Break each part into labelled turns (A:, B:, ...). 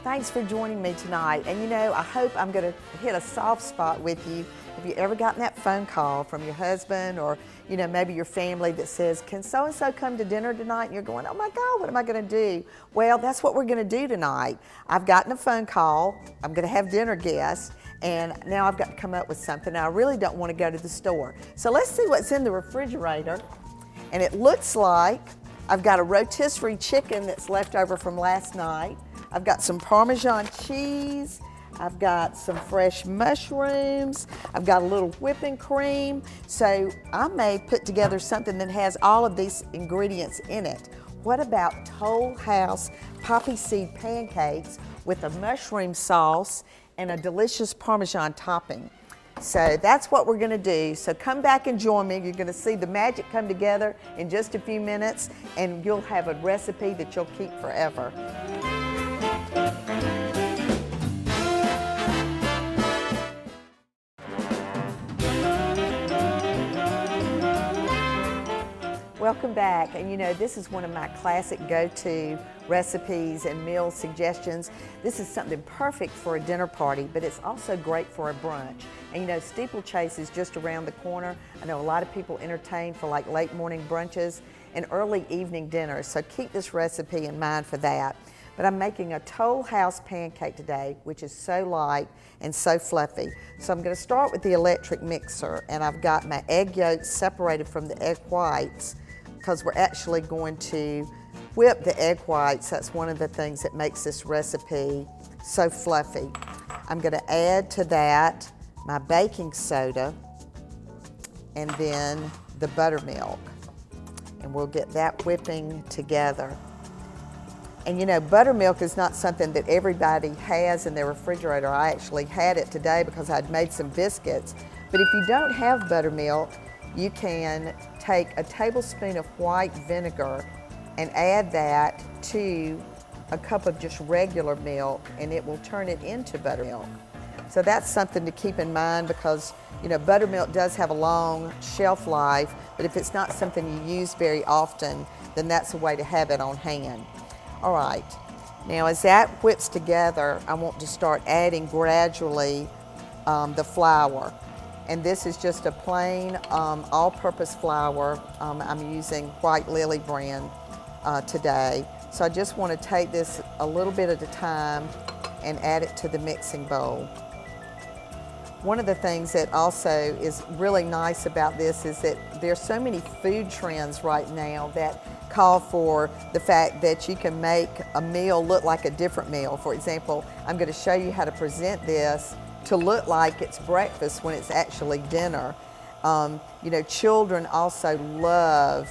A: Thanks for joining me tonight. And you know, I hope I'm going to hit a soft spot with you. Have you ever gotten that phone call from your husband or, you know, maybe your family that says, can so-and-so come to dinner tonight? And you're going, oh my God, what am I going to do? Well, that's what we're going to do tonight. I've gotten a phone call. I'm going to have dinner guests. And now I've got to come up with something. Now, I really don't want to go to the store. So let's see what's in the refrigerator. And it looks like I've got a rotisserie chicken that's left over from last night. I've got some Parmesan cheese. I've got some fresh mushrooms. I've got a little whipping cream. So I may put together something that has all of these ingredients in it. What about Toll House poppy seed pancakes with a mushroom sauce and a delicious Parmesan topping? So that's what we're going to do. So come back and join me. You're going to see the magic come together in just a few minutes, and you'll have a recipe that you'll keep forever. Welcome back, and you know, this is one of my classic go-to recipes and meal suggestions. This is something perfect for a dinner party, but it's also great for a brunch. And you know, Steeplechase is just around the corner. I know a lot of people entertain for like late morning brunches and early evening dinners, so keep this recipe in mind for that. But I'm making a Toll House pancake today, which is so light and so fluffy. So I'm going to start with the electric mixer, and I've got my egg yolks separated from the egg whites, because we're actually going to whip the egg whites. That's one of the things that makes this recipe so fluffy. I'm going to add to that my baking soda and then the buttermilk, and we'll get that whipping together. And you know, buttermilk is not something that everybody has in their refrigerator. I actually had it today because I'd made some biscuits. But if you don't have buttermilk, you can take a tablespoon of white vinegar and add that to a cup of just regular milk, and it will turn it into buttermilk. So that's something to keep in mind, because you know, buttermilk does have a long shelf life, but if it's not something you use very often, then that's a way to have it on hand. All right, now as that whips together, I want to start adding gradually the flour. And this is just a plain all-purpose flour. I'm using White Lily brand today. So I just want to take this a little bit at a time and add it to the mixing bowl. One of the things that also is really nice about this is that there's so many food trends right now that call for the fact that you can make a meal look like a different meal. For example, I'm going to show you how to present this to look like it's breakfast when it's actually dinner. You know, children also love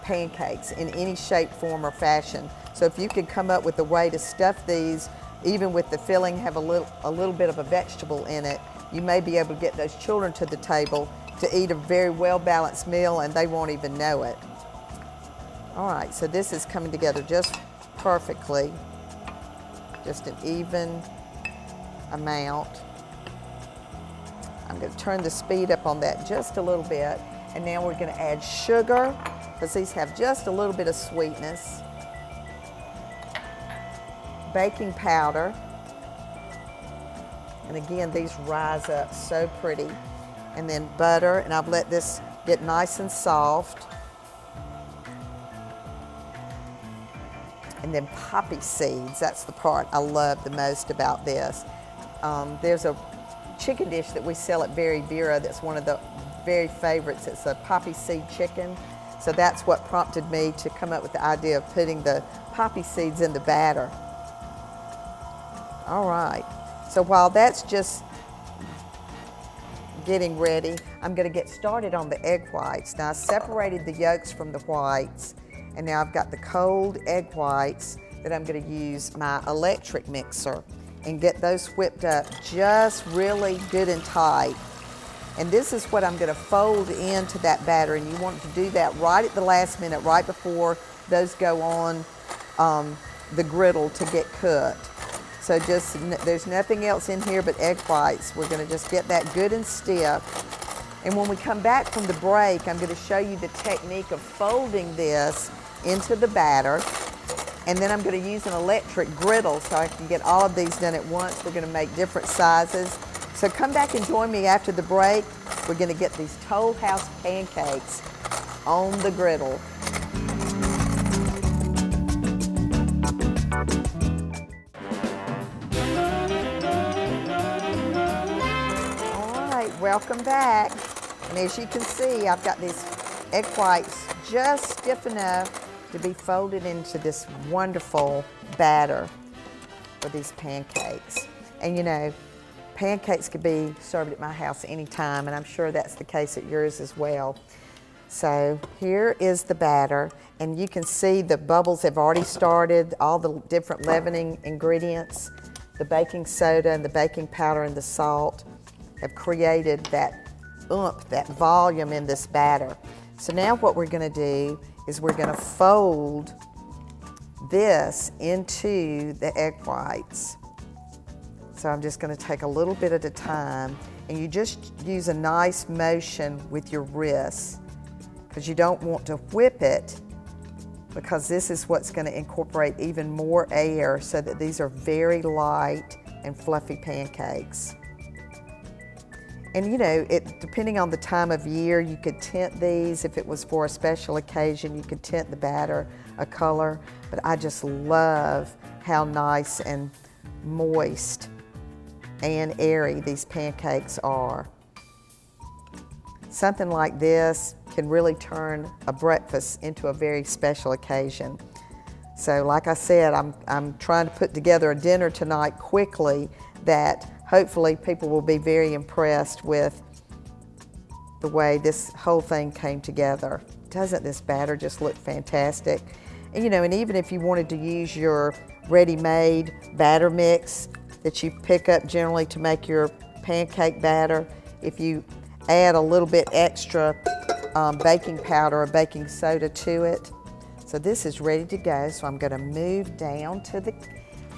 A: pancakes in any shape, form, or fashion. So if you could come up with a way to stuff these, even with the filling, have a little bit of a vegetable in it, you may be able to get those children to the table to eat a very well-balanced meal, and they won't even know it. All right, so this is coming together just perfectly, just an even amount. I'm going to turn the speed up on that just a little bit, and now we're going to add sugar, because these have just a little bit of sweetness, baking powder, and again, these rise up so pretty, and then butter, and I've let this get nice and soft, and then poppy seeds. That's the part I love the most about this. There's a chicken dish that we sell at VeryVera that's one of the very favorites. It's a poppy seed chicken. So that's what prompted me to come up with the idea of putting the poppy seeds in the batter. All right, so while that's just getting ready, I'm going to get started on the egg whites. Now I separated the yolks from the whites, and now I've got the cold egg whites that I'm going to use my electric mixer and get those whipped up just really good and tight. And this is what I'm going to fold into that batter, and you want to do that right at the last minute, right before those go on the griddle to get cooked. So just, there's nothing else in here but egg whites. We're going to just get that good and stiff. And when we come back from the break, I'm going to show you the technique of folding this into the batter And then I'm going to use an electric griddle so I can get all of these done at once. We're going to make different sizes. So come back and join me after the break. We're going to get these Toll House pancakes on the griddle. All right, welcome back. And as you can see, I've got these egg whites just stiff enough to be folded into this wonderful batter for these pancakes. And you know, pancakes could be served at my house anytime, and I'm sure that's the case at yours as well. So here is the batter, and you can see the bubbles have already started, all the different leavening ingredients, the baking soda and the baking powder and the salt have created that oomph, that volume in this batter. So now what we're going to do is we're going to fold this into the egg whites. So I'm just going to take a little bit at a time, and you just use a nice motion with your wrist because you don't want to whip it, because this is what's going to incorporate even more air so that these are very light and fluffy pancakes. And you know, depending on the time of year, you could tint these. If it was for a special occasion, you could tint the batter a color. But I just love how nice and moist and airy these pancakes are. Something like this can really turn a breakfast into a very special occasion. So like I said, I'm trying to put together a dinner tonight quickly that hopefully people will be very impressed with the way this whole thing came together. Doesn't this batter just look fantastic? And you know, and even if you wanted to use your ready-made batter mix that you pick up generally to make your pancake batter, if you add a little bit extra baking powder or baking soda to it. So this is ready to go. So I'm going to move down to the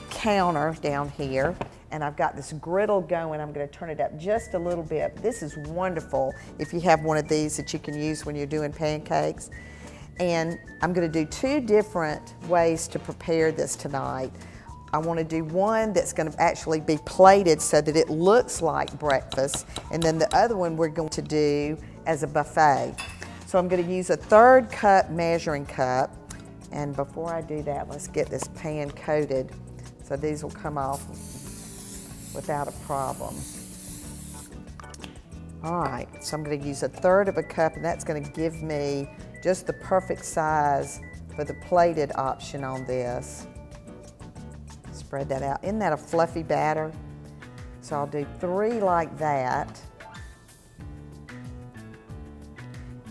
A: counter down here. And I've got this griddle going. I'm going to turn it up just a little bit. This is wonderful if you have one of these that you can use when you're doing pancakes. And I'm going to do two different ways to prepare this tonight. I want to do one that's going to actually be plated so that it looks like breakfast, and then the other one we're going to do as a buffet. So I'm going to use a 1/3 cup measuring cup, and before I do that, let's get this pan coated so these will come off without a problem. All right, so I'm going to use a 1/3 of a cup, and that's going to give me just the perfect size for the plated option on this. Spread that out. Isn't that a fluffy batter? So I'll do 3 like that.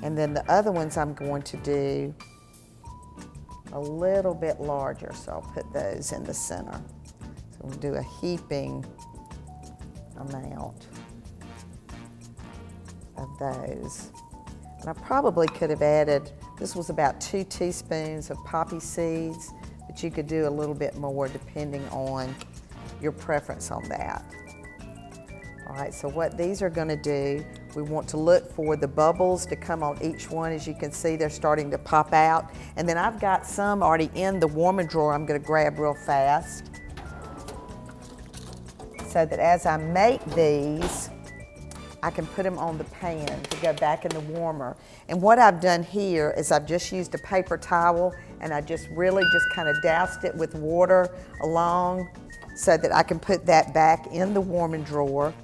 A: And then the other ones I'm going to do a little bit larger, so I'll put those in the center. So we'll do a heaping amount of those. And I probably could have added, this was about 2 teaspoons of poppy seeds, but you could do a little bit more depending on your preference on that. All right, so what these are going to do, we want to look for the bubbles to come on each one. As you can see, they're starting to pop out. And then I've got some already in the warmer drawer I'm going to grab real fast, so that as I make these, I can put them on the pan to go back in the warmer. And what I've done here is I've just used a paper towel, and I just really just kind of doused it with water along so that I can put that back in the warming drawer.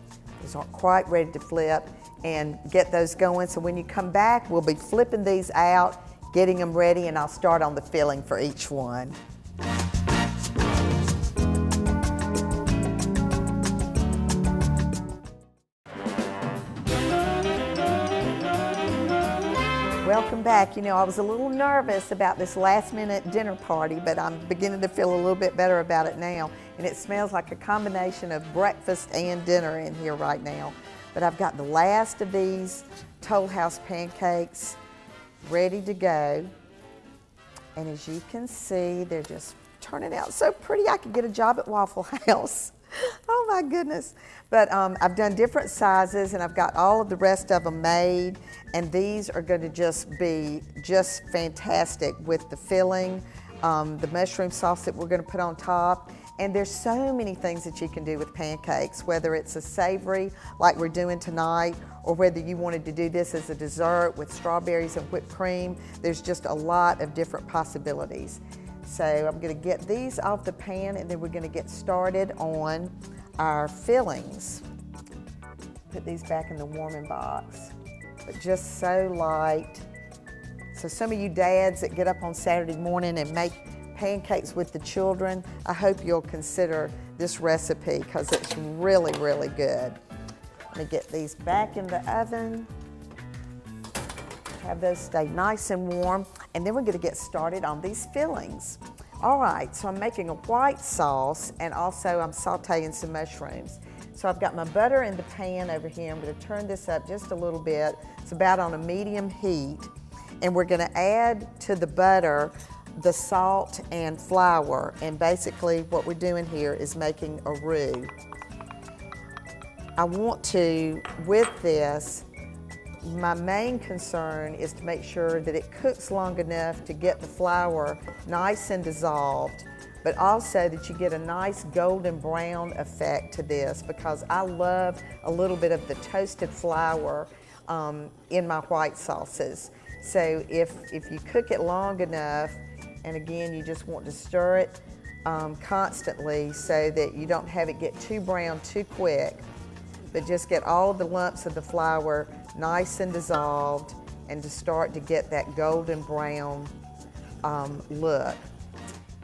A: These aren't quite ready to flip, and get those going. So when you come back, we'll be flipping these out, getting them ready, and I'll start on the filling for each one. Welcome back. You know, I was a little nervous about this last-minute dinner party, but I'm beginning to feel a little bit better about it now. And it smells like a combination of breakfast and dinner in here right now. But I've got the last of these Toll House pancakes ready to go. And as you can see, they're just turning out so pretty. I could get a job at Waffle House. Oh my goodness. But I've done different sizes, and I've got all of the rest of them made, and these are going to just be just fantastic with the filling. the mushroom sauce that we're going to put on top. And there's so many things that you can do with pancakes, whether it's a savory like we're doing tonight, or whether you wanted to do this as a dessert with strawberries and whipped cream. There's just a lot of different possibilities. So I'm going to get these off the pan, and then we're going to get started on our fillings. Put these back in the warming box, but just so light. So some of you dads that get up on Saturday morning and make pancakes with the children, I hope you'll consider this recipe because it's really, really good. Let me get these back in the oven. Have those stay nice and warm, and then we're going to get started on these fillings. All right, so I'm making a white sauce, and also I'm sauteing some mushrooms. So I've got my butter in the pan over here. I'm going to turn this up just a little bit. It's about on a medium heat, and we're going to add to the butter the salt and flour, and basically what we're doing here is making a roux. I want to, with this, my main concern is to make sure that it cooks long enough to get the flour nice and dissolved, but also that you get a nice golden brown effect to this, because I love a little bit of the toasted flour in my white sauces. So if you cook it long enough, and again, you just want to stir it constantly so that you don't have it get too brown too quick, but just get all of the lumps of the flour nice and dissolved, and to start to get that golden brown look.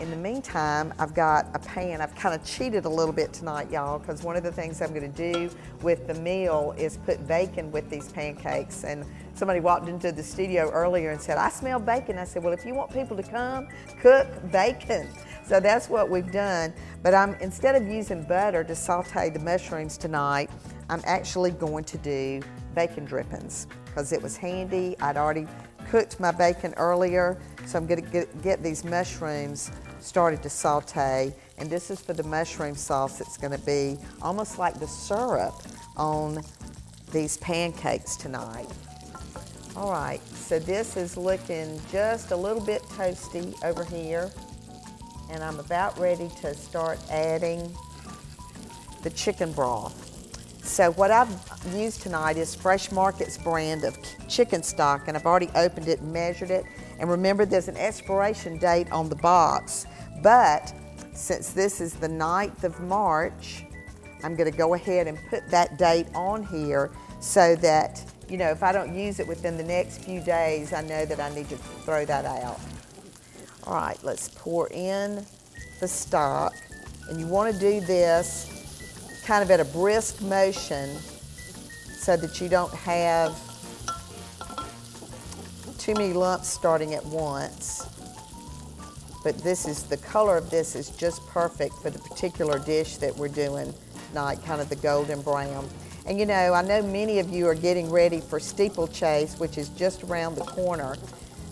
A: In the meantime, I've got a pan. I've kind of cheated a little bit tonight, y'all, because one of the things I'm going to do with the meal is put bacon with these pancakes. And somebody walked into the studio earlier and said, "I smell bacon." I said, "Well, if you want people to come, cook bacon." So that's what we've done. But instead of using butter to saute the mushrooms tonight, I'm actually going to do bacon drippings because it was handy. I'd already cooked my bacon earlier, so I'm going to get these mushrooms started to saute, and this is for the mushroom sauce. It's going to be almost like the syrup on these pancakes tonight. All right, so this is looking just a little bit toasty over here, and I'm about ready to start adding the chicken broth. So what I've used tonight is Fresh Market's brand of chicken stock, and I've already opened it and measured it. And remember, there's an expiration date on the box, but since this is the 9th of March, I'm going to go ahead and put that date on here so that, you know, if I don't use it within the next few days, I know that I need to throw that out. All right, let's pour in the stock, and you want to do this kind of at a brisk motion so that you don't have too many lumps starting at once. But this is, the color of this is just perfect for the particular dish that we're doing tonight, kind of the golden brown. And you know, I know many of you are getting ready for steeplechase, which is just around the corner.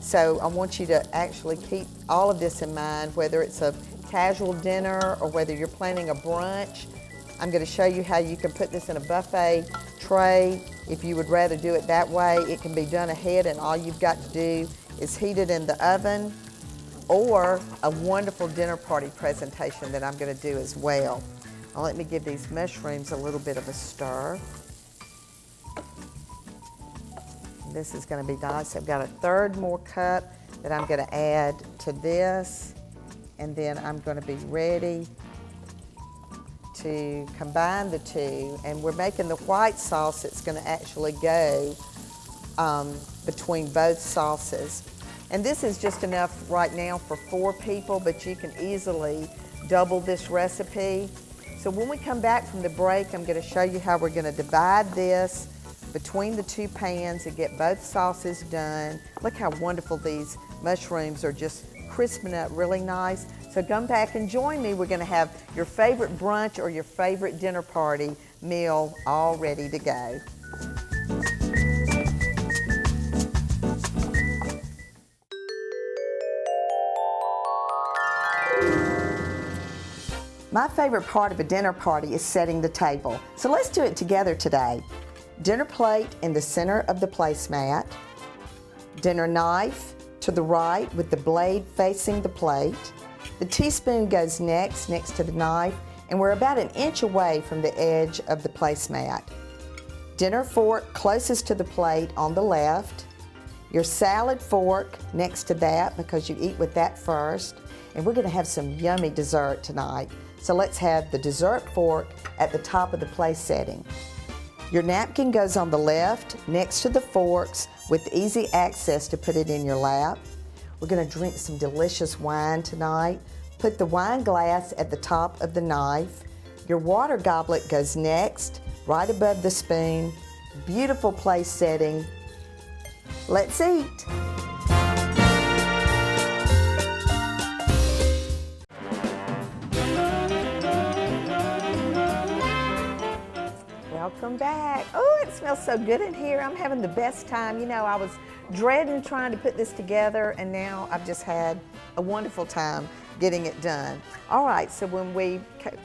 A: So I want you to actually keep all of this in mind, whether it's a casual dinner or whether you're planning a brunch. I'm going to show you how you can put this in a buffet tray. If you would rather do it that way, it can be done ahead, and all you've got to do is heat it in the oven, or a wonderful dinner party presentation that I'm going to do as well. Now let me give these mushrooms a little bit of a stir. This is going to be nice. I've got a third more cup that I'm going to add to this, and then I'm going to be ready to combine the two, and we're making the white sauce that's going to actually go between both sauces. And this is just enough right now for 4 people, but you can easily double this recipe. So when we come back from the break, I'm going to show you how we're going to divide this between the 2 pans and get both sauces done. Look how wonderful these mushrooms are, just crisping up really nice. So come back and join me. We're going to have your favorite brunch or your favorite dinner party meal all ready to go. My favorite part of a dinner party is setting the table. So let's do it together today. Dinner plate in the center of the placemat, dinner knife to the right with the blade facing the plate. The teaspoon goes next to the knife, and we're about 1 inch away from the edge of the placemat. Dinner fork closest to the plate on the left. Your salad fork next to that because you eat with that first. And we're going to have some yummy dessert tonight. So let's have the dessert fork at the top of the place setting. Your napkin goes on the left next to the forks with easy access to put it in your lap. We're going to drink some delicious wine tonight. Put the wine glass at the top of the knife. Your water goblet goes next, right above the spoon. Beautiful place setting. Let's eat. Welcome back. Oh, it smells so good in here. I'm having the best time. You know, I was dreading trying to put this together, and now I've just had a wonderful time getting it done. All right, so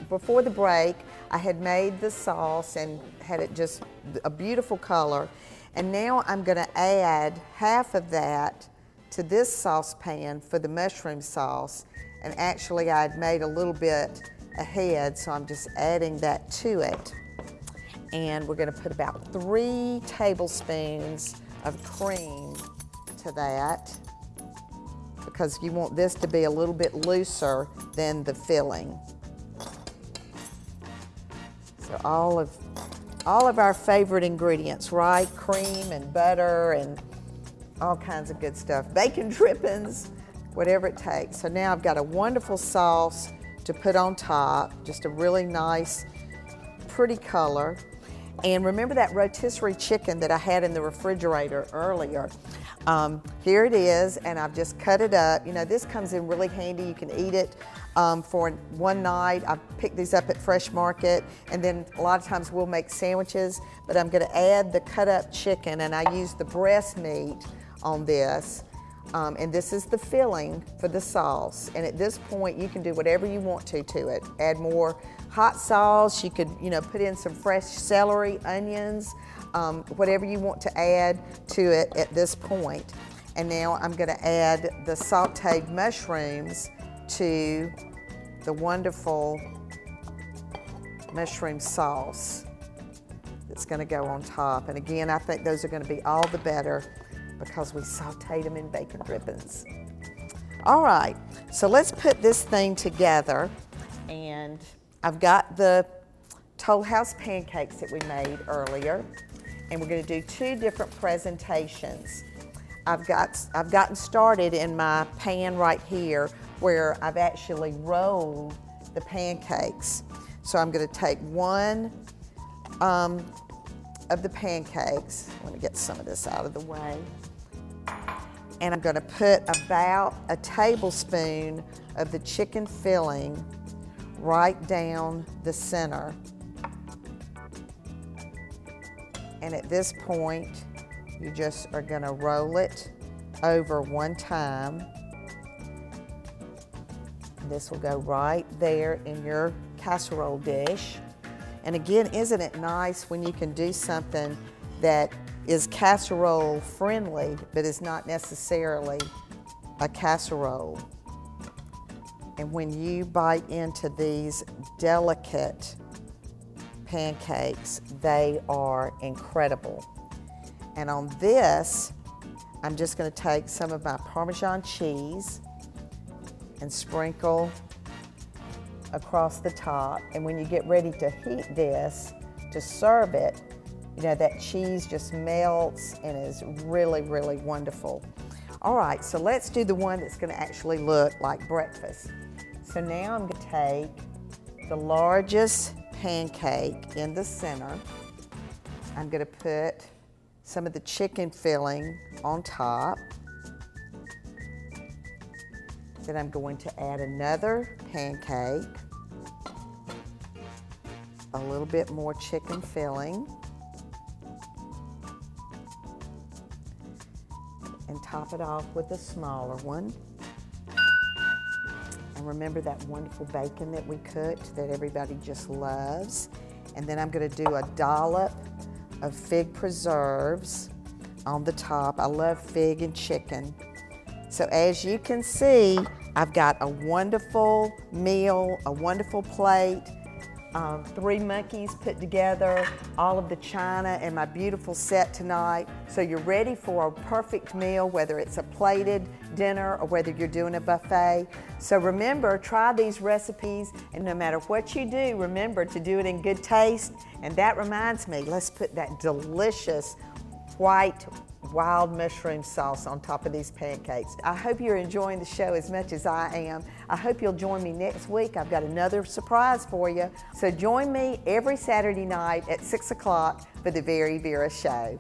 A: before the break, I had made the sauce and had it just a beautiful color. And now I'm going to add half of that to this saucepan for the mushroom sauce. And actually, I'd made a little bit ahead, so I'm just adding that to it. And we're going to put about 3 tablespoons of cream to that because you want this to be a little bit looser than the filling. So all of our favorite ingredients, right? Cream and butter and all kinds of good stuff. Bacon drippings, whatever it takes. So now I've got a wonderful sauce to put on top, just a really nice, pretty color. And remember that rotisserie chicken that I had in the refrigerator earlier? Here it is, and I've just cut it up. You know, this comes in really handy. You can eat it for one night. I picked these up at Fresh Market, and then a lot of times we'll make sandwiches, but I'm gonna add the cut up chicken, and I use the breast meat on this. And this is the filling for the sauce. And at this point, you can do whatever you want to it. Add more hot sauce. You could, you know, put in some fresh celery, onions, whatever you want to add to it at this point. And now I'm going to add the sauteed mushrooms to the wonderful mushroom sauce that's going to go on top. And again, I think those are going to be all the better because we sauteed them in bacon drippings. All right, so let's put this thing together. And I've got the Toll House pancakes that we made earlier, and we're going to do 2 different presentations. I've gotten started in my pan right here where I've actually rolled the pancakes. So I'm going to take one of the pancakes. I want to get some of this out of the way. And I'm going to put about a tablespoon of the chicken filling right down the center. And at this point, you just are going to roll it over one time. And this will go right there in your casserole dish. And again, isn't it nice when you can do something that is casserole friendly, but is not necessarily a casserole? And when you bite into these delicate pancakes, they are incredible. And on this, I'm just going to take some of my Parmesan cheese and sprinkle across the top. And when you get ready to heat this, to serve it, you know, that cheese just melts and is really, really wonderful. All right, so let's do the one that's going to actually look like breakfast. So now I'm going to take the largest pancake in the center. I'm going to put some of the chicken filling on top. Then I'm going to add another pancake, a little bit more chicken filling, and top it off with a smaller one. And remember that wonderful bacon that we cooked that everybody just loves. And then I'm going to do a dollop of fig preserves on the top. I love fig and chicken. So as you can see, I've got a wonderful meal, a wonderful plate, 3 monkeys put together, all of the china and my beautiful set tonight. So you're ready for a perfect meal, whether it's a plated dinner or whether you're doing a buffet. So remember, try these recipes, and no matter what you do, remember to do it in good taste. And that reminds me, let's put that delicious white wild mushroom sauce on top of these pancakes. I hope you're enjoying the show as much as I am. I hope you'll join me next week. I've got another surprise for you. So join me every Saturday night at 6 o'clock for the VeryVera show.